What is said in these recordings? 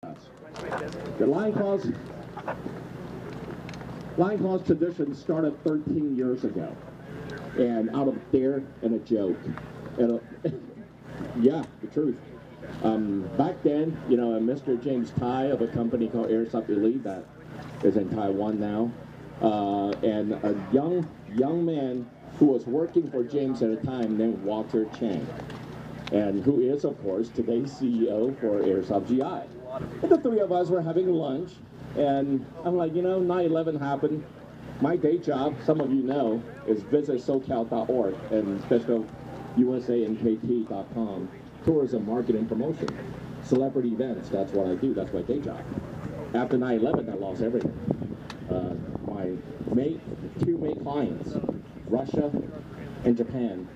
The Lion Claws tradition started 13 years ago, and out of dare and a joke, and yeah, the truth. Back then, Mr. James Tai of a company called Airsoft Elite that is in Taiwan now, and a young man who was working for James at a time named Walter Chang, and who is, of course, today's CEO for Airsoft GI. And the three of us were having lunch, and I'm like, 9/11 happened. My day job, some of you know, is visit SoCal.org and special USANKT.com, tourism, marketing, promotion, celebrity events. That's what I do. That's my day job. After 9/11, I lost everything. My two main clients, Russia and Japan,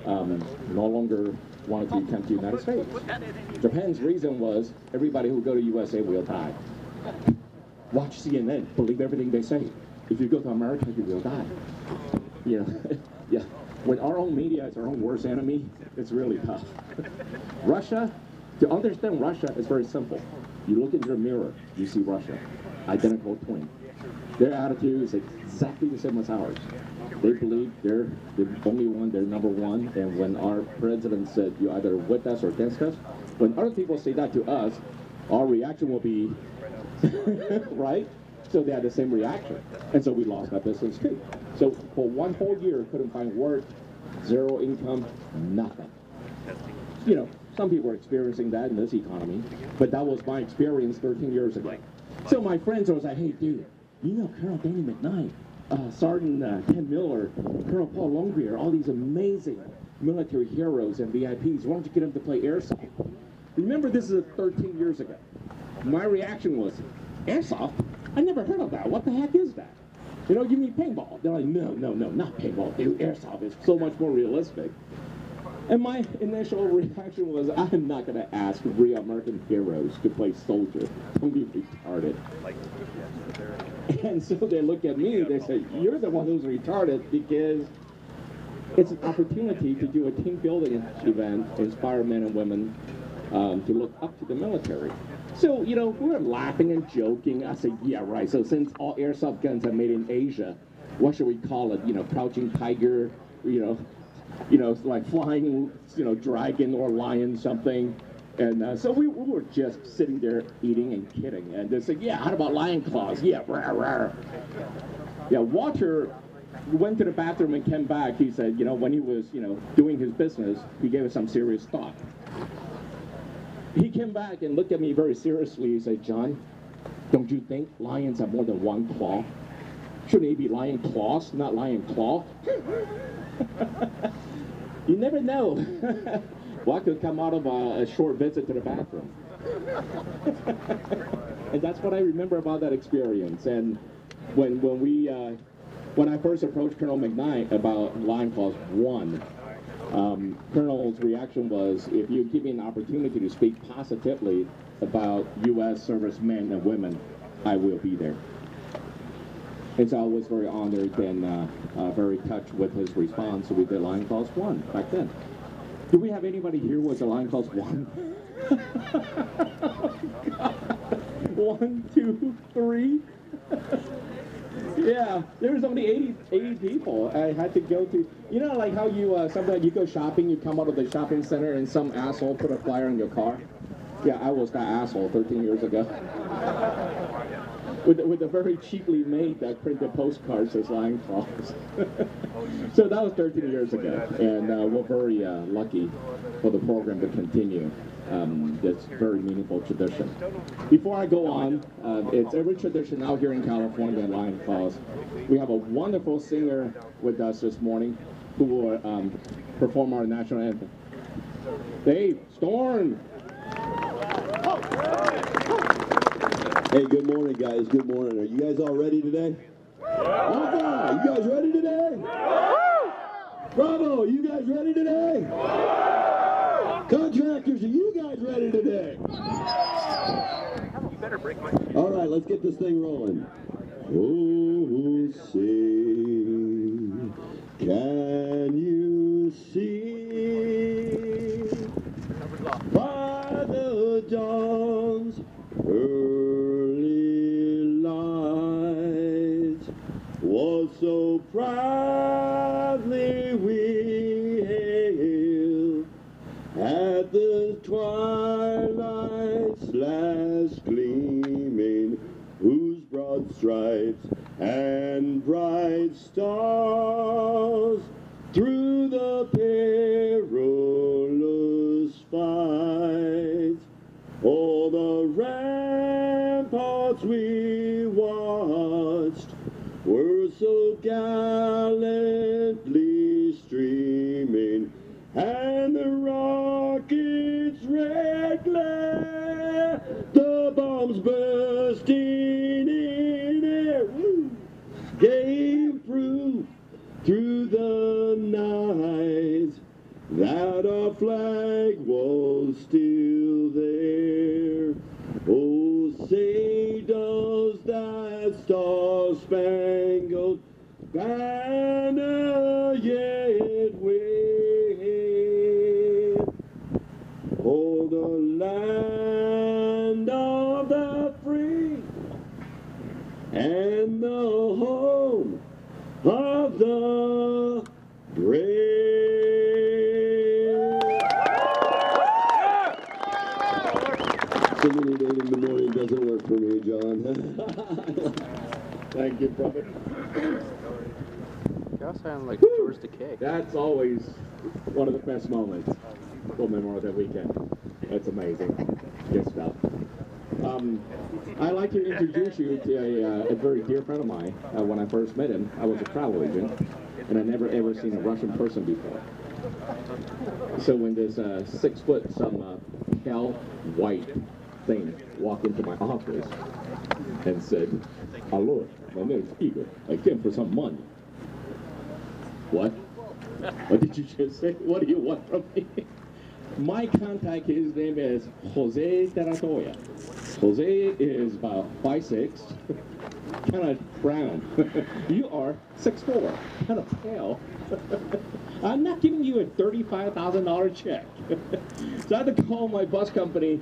no longer wanted to come to the United States. Japan's reason was everybody who go to USA will die. Watch CNN, believe everything they say. If you go to America, you will die. Yeah. When our own media is our own worst enemy, it's really tough. Russia, to understand Russia is very simple. You look into the mirror, you see Russia, identical twin. Their attitude is exactly the same as ours. They believe they're the only one, they're number one, and when our president said, you're either with us or against us, when other people say that to us, our reaction will be, right? So they had the same reaction. And so we lost that business too. So for one whole year, couldn't find work, zero income, nothing. Some people are experiencing that in this economy, but that was my experience 13 years ago. So my friends was like, hey, dude, Colonel Danny McKnight, Sergeant Ken Miller, Colonel Paul Longbeer, all these amazing military heroes and VIPs. Why don't you get them to play airsoft? Remember, this is 13 years ago. My reaction was, airsoft? I never heard of that. What the heck is that? You mean paintball? They're like, no, not paintball. Dude, airsoft is so much more realistic. And my initial reaction was, I'm not going to ask real American heroes to play soldier. Don't be retarded. And so they look at me, they say, you're the one who's retarded because it's an opportunity to do a team building event, inspire men and women to look up to the military. So, we were laughing and joking. I said, yeah, right. So since all airsoft guns are made in Asia, what should we call it? Crouching tiger, like flying, dragon or lion something. And so we were just sitting there eating and kidding. And they said, yeah, how about lion claws? Yeah, rah, rah. Yeah, Walter went to the bathroom and came back. He said, when he was, doing his business, he gave it some serious thought. He came back and looked at me very seriously. He said, John, don't you think lions have more than one claw? Shouldn't they be lion claws, not lion claw? You never know what could come out of a short visit to the bathroom. And that's what I remember about that experience. And when I first approached Colonel McKnight about Lion Claws 1, Colonel's reaction was, if you give me an opportunity to speak positively about U.S. servicemen and women, I will be there. And so I was very honored and very touched with his response. So we did Lion Claws 1 back then. Do we have anybody here who was a Lion Claws 1? Oh, God. 1, 2, 3. Yeah, there was only 80 people. I had to go to, like how you, sometimes you go shopping, you come out of the shopping center and some asshole put a flyer in your car. Yeah, I was that asshole 13 years ago. With a very cheaply made printed postcard says Lion Claws. So that was 13 years ago, and we're very lucky for the program to continue this very meaningful tradition. Before I go on, it's every tradition out here in California in Lion Claws. We have a wonderful singer with us this morning who will perform our national anthem. Dave Storm! Hey, good morning, guys. Good morning. Are you guys all ready today? Okay. You guys ready today? Bravo. You guys ready today? Contractors, are you guys ready today? You better break my... All right, let's get this thing rolling. Oh, say, can you see by the dawn's Early light was so proudly we hailed at the twilight's last gleaming, whose broad stripes and bright stars through the perilous fight, all the ramparts we watched were so gallantly streaming, and the rockets' red glare, the bombs bursting in air, gave proof through the night that our flag was still there. Oh, say does that star-spangled banner yet wave? Oh, the land of the free and the home of the brave. Singing it in the morning doesn't work for me, John. Thank you, brother. You all sound like George Decay. That's always one of the best moments for Memorial Day weekend. That's amazing. Good stuff. I'd like to introduce you to a very dear friend of mine. When I first met him, I was a travel agent, and I'd never ever seen a Russian person before. So when this 6 foot some pale white thing walked into my office and said, "Hello, my name is Igor. I came for some money." What? What did you just say? What do you want from me? My contact, his name is Jose Terratoya. Jose is about 5'6", kind of brown. You are 6'4", kind of pale. I'm not giving you a $35,000 check. So I had to call my bus company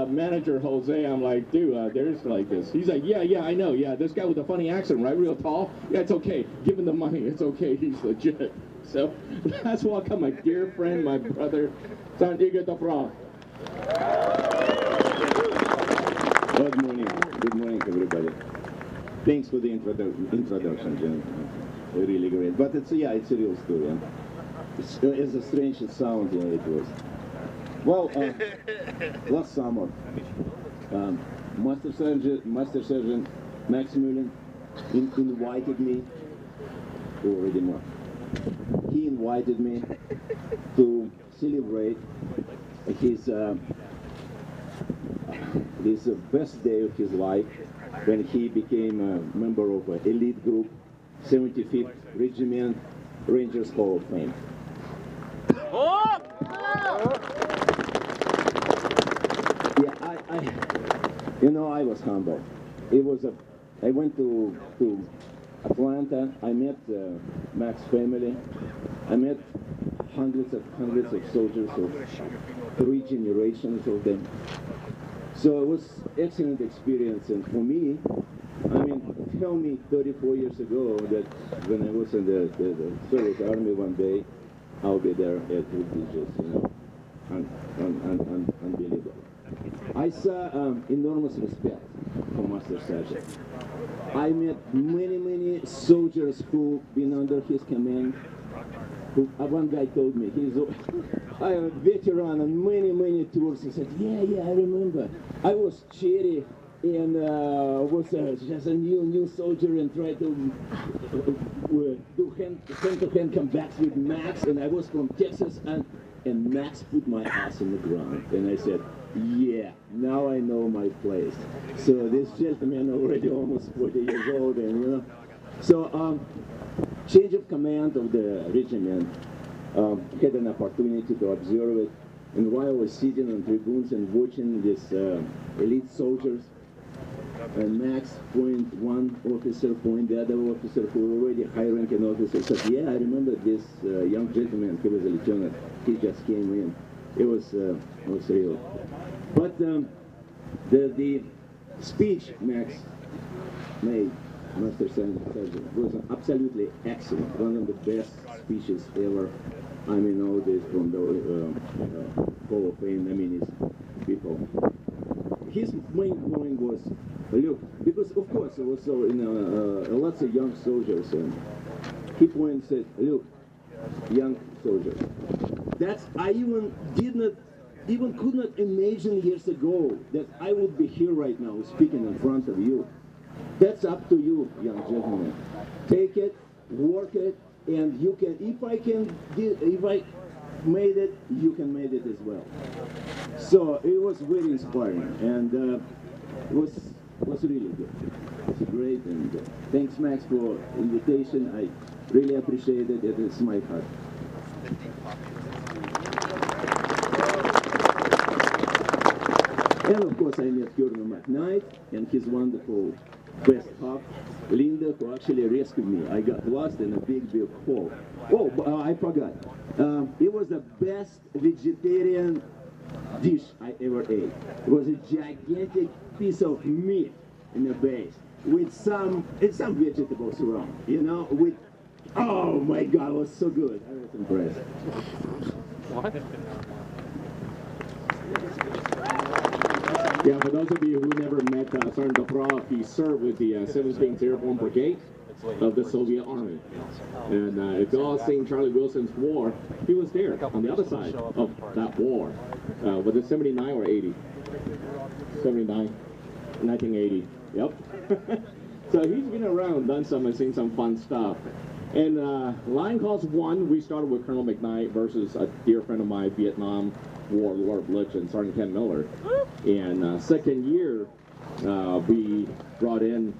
manager, Jose. I'm like, dude, there's like this. He's like, yeah, I know. Yeah, this guy with a funny accent, right? Real tall. Yeah, it's okay. Give him the money. It's okay. He's legit. So that's welcome my dear friend, my brother, Santiago Tafra. Good morning, everybody. Thanks for the introduction, John. Really great. But it's a real story. It's as strange as it sounds, it was. Well, last summer, Master Sergeant Max Mullen invited me, already more. He invited me to celebrate his best day of his life when he became a member of an elite group, 75th Regiment Rangers Hall of Fame. Yeah, I was humbled. I went to Atlanta. I met Mac's family. I met hundreds of soldiers of 3 generations of them. So it was excellent experience, and for me, I mean, tell me 34 years ago that when I was in the service army one day, I'll be there. It would be just, unbelievable. I saw enormous respect for Master Sergeant. I met many soldiers who've been under his command. One guy told me he's a veteran on many tours. He said, yeah, I remember. I was cherry and was just a new soldier and tried to do hand-to-hand combats with Max, and I was from Texas, and Max put my ass in the ground, and I said, yeah, now I know my place. So this gentleman already almost 40 years old, and so change of command of the regiment, had an opportunity to observe it, and while I was sitting on tribunes and watching these elite soldiers, and Max point one officer, point the other officer who already high-ranking officer said, yeah, I remember this young gentleman, he was a lieutenant, he just came in. It was real. But The speech Max made, Master Sergeant, was absolutely excellent. One of the best speeches ever. I mean, all this from the Hall of Fame, I mean, his people. His main point was, look, because of course there was lots of young soldiers, and he pointed and said, look, young soldiers, that's, I even could not imagine years ago that I would be here right now speaking in front of you. That's up to you, young gentlemen. Take it, work it, and you can, if I made it, you can make it as well. So it was very inspiring, and it was really good. It's great, and thanks Max for invitation. I really appreciate it. It is my heart. And of course I met Colonel McKnight and his wonderful best half, Linda, who actually rescued me. I got lost in a big hole. Oh, I forgot. It was the best vegetarian dish I ever ate. It was a gigantic piece of meat in the base with some vegetables around, you know, with, oh my God, it was so good. I was impressed. What? Yeah, for those of you who never met Sergeant Dobrov, he served with the 17th Airborne Brigade of the Soviet Army. And if you all seen Charlie Wilson's War, he was there on the other side of that war. Was it 79 or 80? 79, 1980, yep. So he's been around, done some, and seen some fun stuff. And Line Calls 1, we started with Colonel McKnight versus a dear friend of mine, Vietnam War Lord Blitch and Sergeant Ken Miller. And second year, we brought in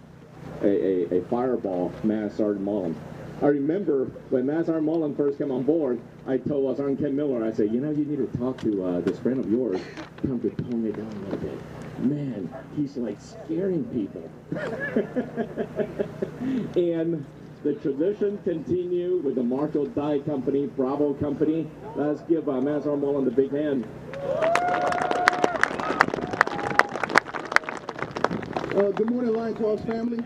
a fireball, Master Sergeant Mullen. I remember when Master Sergeant Mullen first came on board, I told Sergeant Ken Miller, I said, you know, you need to talk to this friend of yours. Come to tone me down a little bit. Man, he's like scaring people. And the tradition continued with the Marshall Die Company, Bravo Company. Let's give Master Sergeant Mullen the big hand. Good morning, Line Claws family.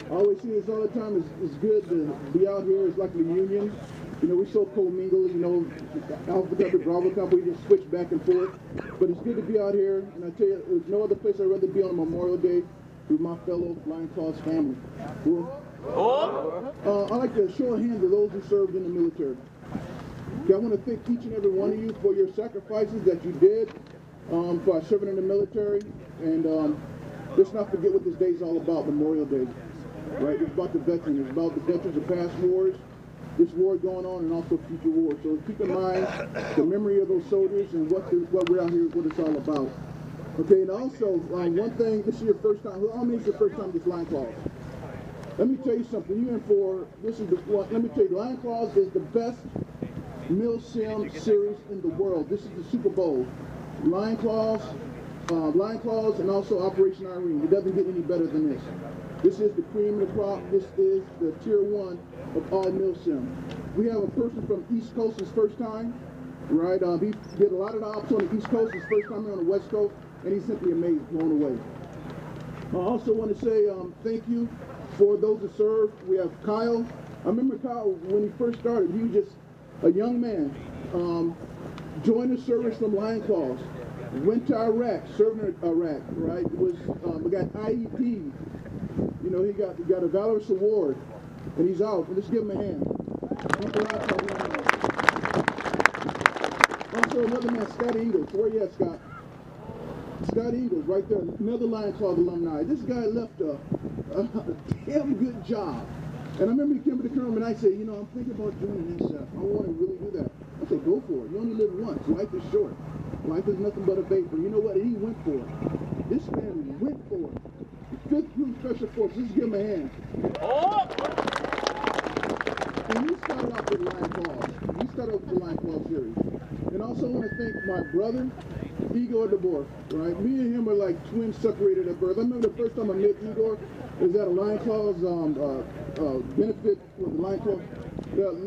I always see this all the time. It's good to be out here. It's like a reunion. You know, we so co-mingle, you know, Alpha Company, Bravo Company, we just switch back and forth. But it's good to be out here. And I tell you, there's no other place I'd rather be on Memorial Day with my fellow Line Claws family. Cool? I'd like to show a hand to those who served in the military. Okay, I want to thank each and every one of you for your sacrifices that you did by serving in the military. And let's not forget what this day is all about, Memorial Day. Right? It's about the veterans. It's about the veterans of past wars, this war going on, and also future wars. So keep in mind the memory of those soldiers and what we're out here, what it's all about. Okay, and also, one thing, this is your first time, how many is your first time this Line Claws? Let me tell you something, you in for, this is the one, let me tell you, Line Claws is the best MilSim series in the world. This is the Super Bowl. Line Claws, and also Operation Irene. It doesn't get any better than this. This is the cream of the crop. This is the tier 1 of all MilSim. We have a person from East Coast his first time, right? He did a lot of the ops on the East Coast his first time here on the West Coast, and he's simply amazed, blown away. I also want to say thank you for those that served. We have Kyle. I remember Kyle when he first started. He was just a young man. Joined the service from Line Claws. Went to Iraq, served in Iraq, right? We got IEP. You know, he got a Valorous Award, and he's out. And let's give him a hand. Also, another man, Scott Ingles. Where you at, Scott? Scott Ingles, right there, another Line Claws alumni. This guy left a damn good job. And I remember he came to the colonel and I said, you know, I'm thinking about doing this. I want to really do that. I said, go for it. You only live once. Life is short. Life is nothing but a vapor. You know what? He went for it. This man went for it. 5th Group Special Forces. Let's give him a hand. And he started off with Line Claws. He started off with the Line Claws series. And also want to thank my brother, Igor DeBoer, right? Me and him are like twins separated at birth. I remember the first time I met Igor, it was at a Line Claws benefit with the Line Claws,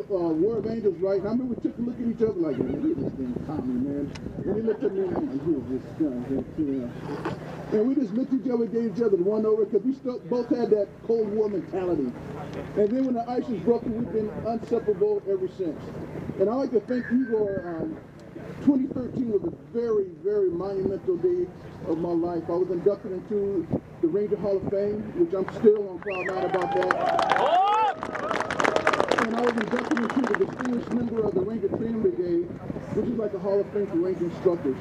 War of Angels, right? And I remember we took a look at each other like, man, look at this thing, Tommy, man. And he looked at me and I'm like, who is this guy? And we just looked at each other, gave each other the one over, because we still both had that Cold War mentality. And then when the ice was broken, we've been inseparable ever since. And I like to thank Igor. 2013 was a very, very monumental day of my life. I was inducted into the Ranger Hall of Fame, which I'm still on cloud nine about that. And I was inducted into the distinguished member of the Ranger Training Brigade, which is like a Hall of Fame for Ranger instructors.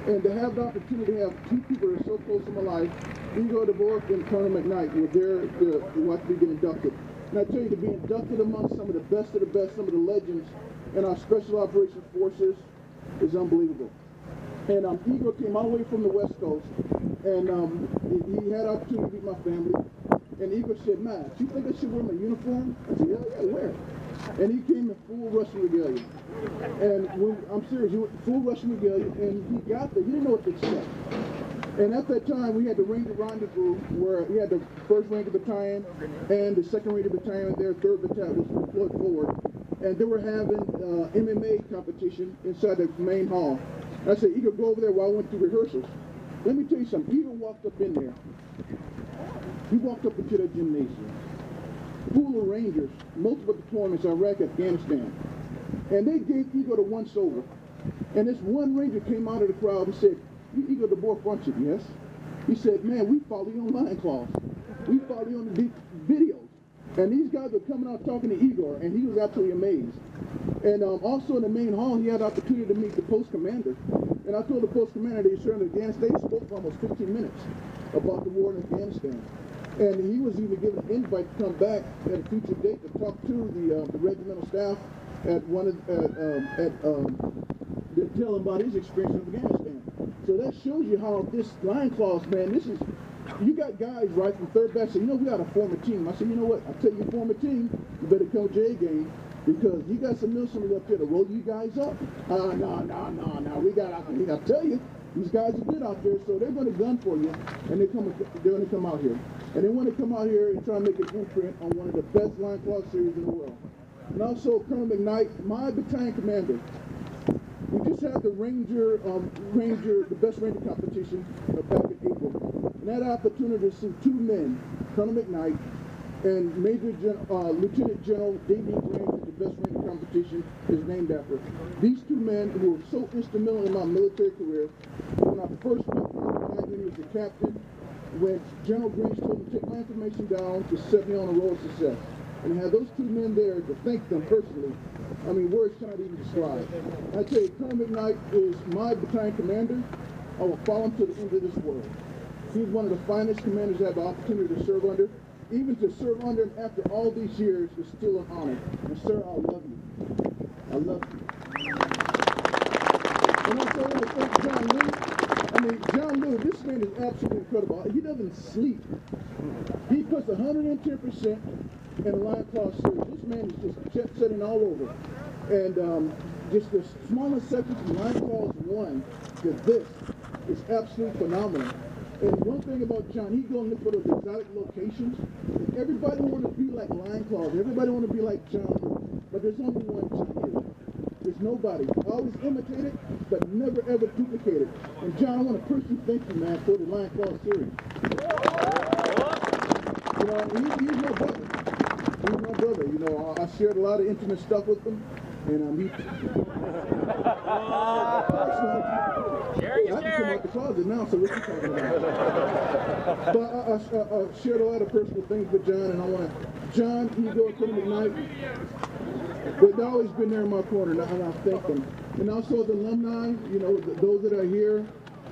And to have the opportunity to have two people that are so close to my life, Igor DeVork and Colonel McKnight, were there to watch me get inducted. And I tell you, to be inducted among some of the best, some of the legends in our Special Operations Forces is unbelievable. And Igor came all the way from the West Coast, and he had an opportunity to meet my family. And Igor said, "Man, do you think I should wear my uniform?" I said, "Yeah, wear it." And he came in full Russian regalia. And I'm serious, he went full Russian regalia, and he got there, he didn't know what to expect. And at that time, we had the Ranger Rendezvous, where we had the 1st Ranger Battalion and the 2nd Ranger Battalion, their 3rd Battalion was deployed forward. And they were having MMA competition inside the main hall. I said, "Igor, go over there while I went to rehearsals." Let me tell you something. Igor walked up in there. He walked up into that gymnasium. Full of Rangers, multiple deployments, Iraq, Afghanistan. And they gave Igor the once-over. And this one Ranger came out of the crowd and said, "You Igor DeVork, aren't you?" "Yes." He said, "Man, we follow you on line claws. We follow you on the videos." And these guys were coming out talking to Igor, and he was absolutely amazed. And also in the main hall, he had the opportunity to meet the post commander. And I told the post commander that he served in Afghanistan. They spoke for almost 15 minutes about the war in Afghanistan. And he was even given an invite to come back at a future date to talk to the regimental staff at to tell him about his experience in Afghanistan. So that shows you how this line clause, man, this is. You got guys right from 3rd Bat say, "You know, we got to form a team." I said, "You know what? I tell you, form a team, you better come with J game, because you got some military up there to roll you guys up." No. We got out there. I tell you, these guys are good out there, so they're going to gun for you, and they're going to come out here. And they want to come out here and try to make an imprint on one of the best line clause series in the world. And also, Colonel McKnight, my battalion commander. We just had the the best Ranger competition back in April. And that opportunity to see 2 men, Colonel McKnight and Lieutenant General D.B. Grant, the best Ranger competition is named after. These 2 men who were so instrumental in my military career. When I first met Colonel when he was the captain, when General Grant told him to take my information down to set me on a road of success. And have those 2 men there to thank them personally. I mean, words cannot even describe. I tell you, Colonel McKnight is my battalion commander. I will follow him to the end of this world. He's one of the finest commanders I have the opportunity to serve under. Even to serve under him after all these years is still an honor. And sir, I love you. I love you. And also I want to thank John Lou. I mean, John Lou, this man is absolutely incredible. He doesn't sleep. He puts 110% in a line clause series. This man is just jet setting all over. And just the smallest section from line clause 1 to this is absolutely phenomenal. And one thing about John, he go and look for those exotic locations. And everybody want to be like line clause. Everybody want to be like John. But there's only one John here. There's nobody. Always imitated, but never ever duplicated. And John, I want to personally thank you, man, for the line clause series. You know, he's my brother. He's my brother. You know, I shared a lot of intimate stuff with him, and he. I can come out the closet now, so what you talking about? But I shared a lot of personal things with John, and I want to, John, Igor, Colonel McKnight, they've always been there in my corner, and I thank them. And also the alumni, you know, those that are here,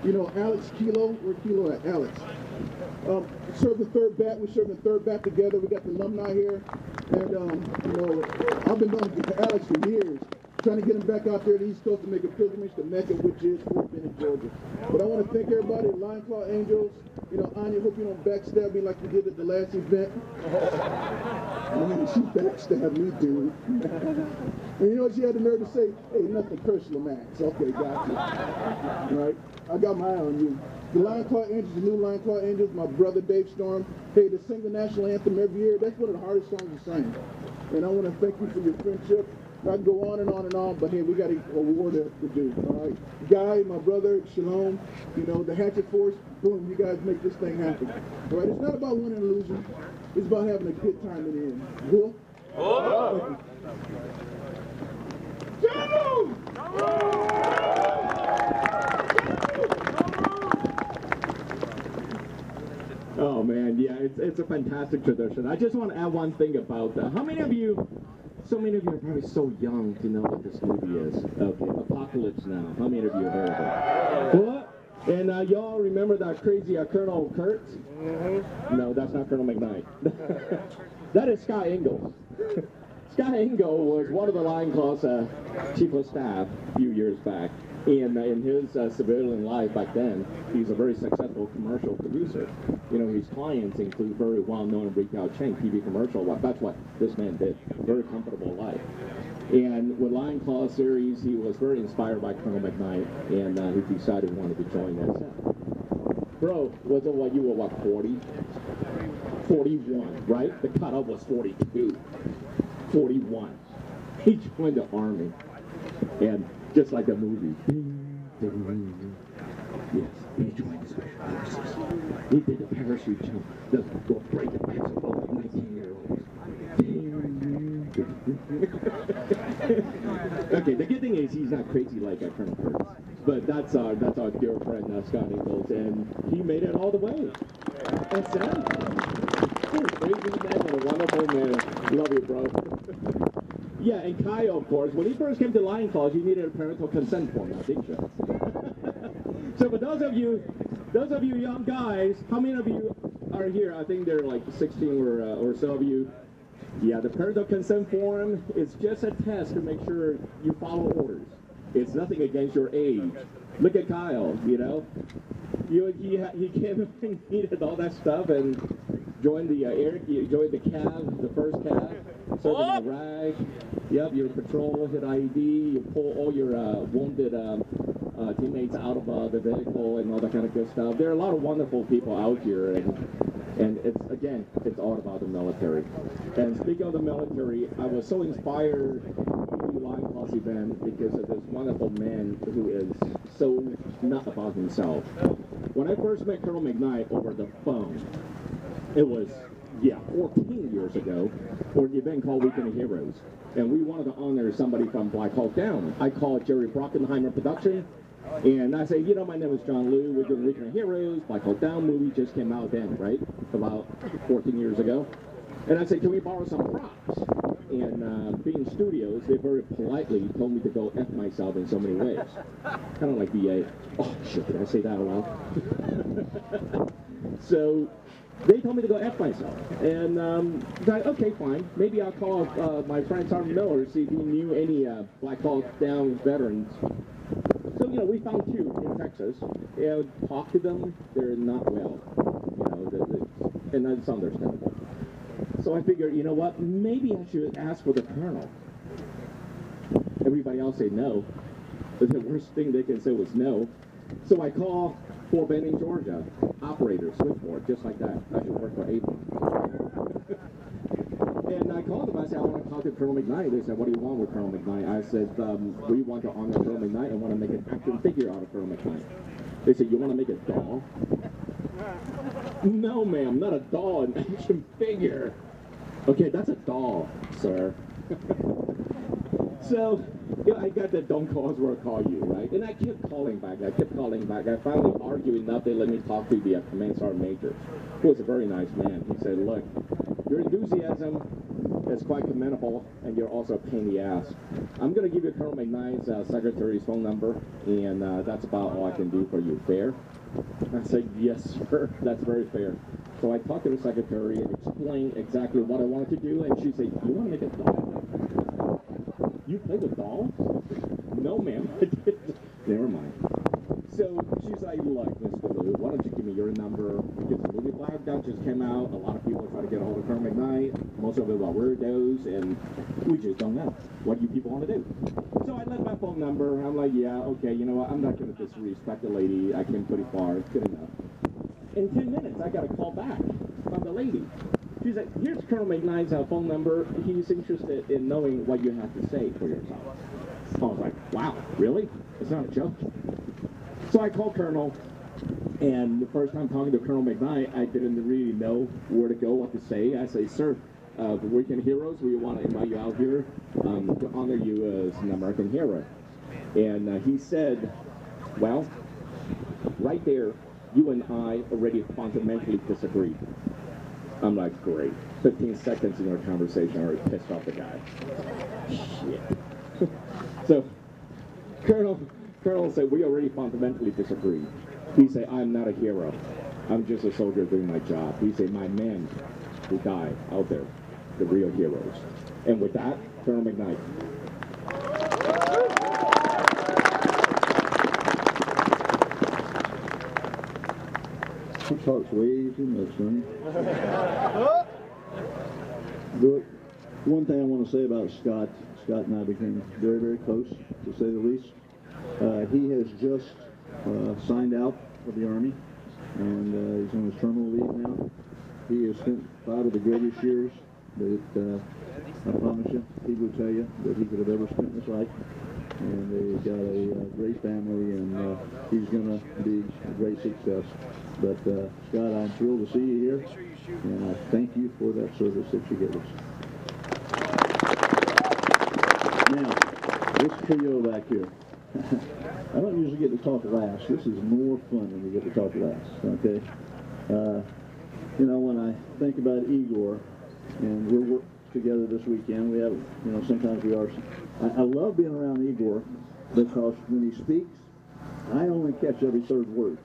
you know, Alex Kilo, where Kilo at? Alex. Served the 3rd Bat, we served the 3rd Bat together, we got the alumni here, and, you know, I've been going to Alex for years, trying to get him back out there to the East Coast to make a pilgrimage to Mecca, which is Fort Benning, Georgia. But I want to thank everybody, Line Claw Angels, you know, Anya, hope you don't backstab me like you did at the last event. Man, she backstabbed me, dude. And you know what she had the nerve to say? "Hey, nothing personal, Max." Okay, got you. Right? I got my eye on you. The Line Claw Angels, the new Line Claw Angels, my brother Dave Storm. Hey, they sing the national anthem every year. That's one of the hardest songs to sing. And I want to thank you for your friendship. I can go on and on and on, but hey, we got a war to do, all right? Guy, my brother, Shalom, you know, the Hatchet Force, boom, you guys make this thing happen. All right, it's not about winning and losing. It's about having a good time in the end. Cool? Oh. Oh man, yeah, it's a fantastic tradition. I just want to add one thing about that. How many of you, so many of you are probably so young to know what this movie is. Okay, Apocalypse Now. How many of you have heard of it? What? And y'all remember that crazy Colonel Kurt? No, that's not Colonel McKnight. That is Scott Ingalls. Scott Ingalls was one of the Lion Claw's chief of staff a few years back. And in his civilian life back then, he's a very successful commercial producer. You know, his clients include very well-known retail chain TV commercial. That's what this man did. Very comfortable life. And with Lion Claw series, he was very inspired by Colonel McKnight, and he decided he wanted to join that set. Bro, was it what, you were what, 40? 41, right? The cutoff was 42. 41. He joined the army. And just like the movie. Yes, he joined the special forces. He did the parachute jump. The break the backs of all 19-year-olds. Okay, the good thing is he's not crazy like Colonel Kurtz. But that's our dear friend Scott Ingalls, and he made it all the way. And Sam, he's a crazy man and a wonderful man. Love you, bro. Yeah, and Kyle, of course, when he first came to Lion Claws, you needed a parental consent form, didn't you? So for those of you young guys, how many of you are here? I think there are like 16 or so of you. Yeah, the parental consent form is just a test to make sure you follow orders. It's nothing against your age. Look at Kyle, you know. He came and needed all that stuff and joined the joined the CAV, the first CAV, serving in Iraq. Yep, your patrol, hit IED, you pull all your wounded teammates out of the vehicle and all that kind of good stuff. There are a lot of wonderful people out here, and it's all about the military. And speaking of the military, I was so inspired to the Lion Claws event because of this wonderful man who is so not about himself. When I first met Colonel McKnight over the phone, it was, 14 years ago, for an event called Weekend of Heroes. And we wanted to honor somebody from Black Hawk Down. I called Jerry Brockenheimer Production, and I say, my name is John Liu, we're doing Weekend of Heroes, Black Hawk Down movie just came out then, right? About 14 years ago. And I said, can we borrow some props? And being studios, they very politely told me to go F myself in so many ways. Kind of like BA. Oh, shit, did I say that out loud? So they told me to go F myself. And I thought, okay, fine. Maybe I'll call my friend Sergeant Miller, see if he knew any Black Hawk Down veterans. So, we found two in Texas. And talked to them. They're not well. And that's understandable. So I figured, you know what? Maybe I should ask for the colonel. Everybody else said no. But the worst thing they can say was no. So I call Fort Benning, Georgia, operator, switchboard, just like that. I should work for Avon. And I called them. I said, I want to talk to Colonel McKnight. They said, what do you want with Colonel McKnight? I said, we want to honor Colonel McKnight and want to make an action figure out of Colonel McKnight. They said, you want to make a doll? No, ma'am, not a doll, an action figure. Okay, that's a doll, sir. So, I got that don't call us where I call you, right? And I kept calling back. I finally argued enough. They let me talk to the command sergeant major, who was a very nice man. He said, look, your enthusiasm is quite commendable, and you're also a pain in the ass. I'm going to give you Colonel McKnight's secretary's phone number, and that's about all I can do for you. Fair? I said, yes, sir. That's very fair. So I talked to the secretary and explained exactly what I wanted to do, and she said, you want to make a doll? You play with dolls? No, ma'am. Never mind. So she's like, look, Mr. Liu, why don't you give me your number? Because the movie Black Hawk just came out. A lot of people try to get a hold of Colonel McKnight. Most of it are weirdos, and we just don't know. What do you people want to do? So I left my phone number. I'm like, yeah, okay, you know what? I'm not going to disrespect the lady. I came pretty far. It's good enough. In 10 minutes, I got a call back from the lady. She's like, here's Colonel McKnight's phone number. He's interested in knowing what you have to say for yourself. I was like, wow, really? It's not a joke. So I called Colonel, and the first time talking to Colonel McKnight, I didn't really know where to go, what to say. I say, sir, Weekend Heroes, we want to invite you out here to honor you as an American hero. And he said, well, right there, you and I already fundamentally disagree. I'm like, great. 15 seconds in our conversation, I already pissed off the guy. Shit. So, Colonel said, we already fundamentally disagree. He said, I'm not a hero. I'm just a soldier doing my job. He said, my men who died out there, the real heroes. And with that, Colonel McKnight. He talks way too much, man. But one thing I want to say about Scott and I became very, very close, to say the least. He has just signed out of the Army, and he's on his terminal leave now. He has spent 5 of the greatest years that I promise you, he would tell you that he could have ever spent in his life. And he's got a great family, and he's going to be a great success. But Scott, I'm thrilled to see you here, and I thank you for that service that you gave us. Now, this trio back here. I don't usually get to talk last. This is more fun when you get to talk last, okay? You know, when I think about Igor, and we're working together this weekend, we have, you know, sometimes we are. I love being around Igor because when he speaks, I only catch every third word.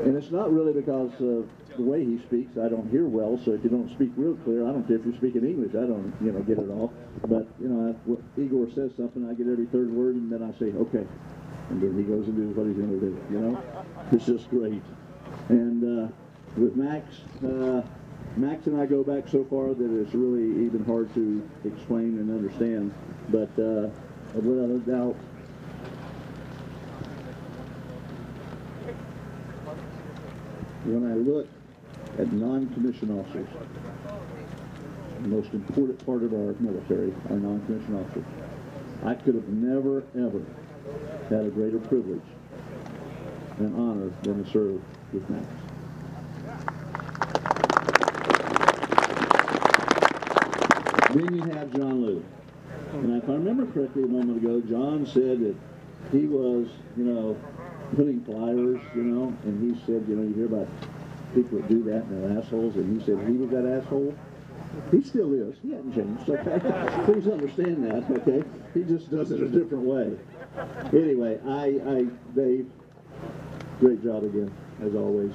And it's not really because of the way he speaks. I don't hear well, so if you don't speak real clear, I don't care if you're speaking English. I don't, you know, get it all. But, you know, Igor says something, I get every third word, and then I say, okay. And then he goes and does what he's going to do, you know? It's just great. And with Max, Max and I go back so far that it's really even hard to explain and understand. But without a doubt, when I look at non-commissioned officers, the most important part of our military are non-commissioned officers. I could have never, ever had a greater privilege and honor than to serve with Max. Then you have John Lou. And if I remember correctly a moment ago, John said that he was, you know, putting flyers, you know, and he said, you know, you hear about people that do that and they're assholes, and he said he was that asshole. He still is. He hasn't changed, okay? Please understand that, okay? He just does it a different way. Anyway, Dave, great job again, as always.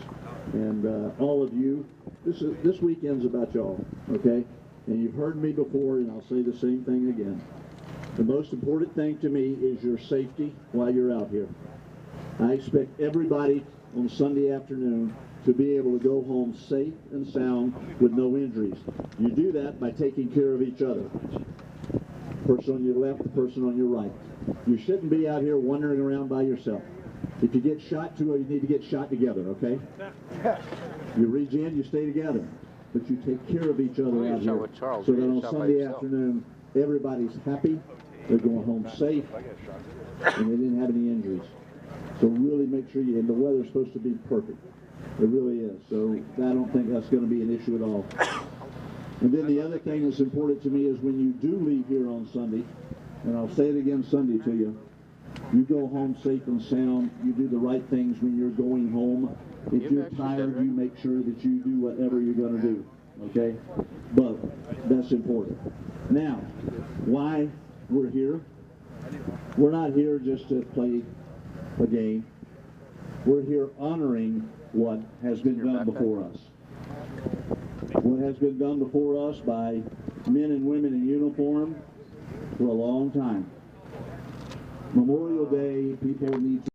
And all of you, this weekend's about y'all, okay? And you've heard me before, and I'll say the same thing again. The most important thing to me is your safety while you're out here. I expect everybody on Sunday afternoon to be able to go home safe and sound with no injuries. You do that by taking care of each other. The person on your left, the person on your right. You shouldn't be out here wandering around by yourself. If you get shot, you need to get shot together, okay? You regen, you stay together. But you take care of each other out here so that on Sunday afternoon, everybody's happy, they're going home safe, and they didn't have any injuries. So really make sure and the weather's supposed to be perfect. It really is. So I don't think that's going to be an issue at all. And then the other thing that's important to me is when you do leave here on Sunday, and I'll say it again Sunday to you, you go home safe and sound, you do the right things when you're going home. If you're tired, you make sure that you do whatever you're going to do, okay? But that's important. Now, why we're here? We're not here just to play a game. We're here honoring what has been done before us. What has been done before us by men and women in uniform for a long time. Memorial Day, people need to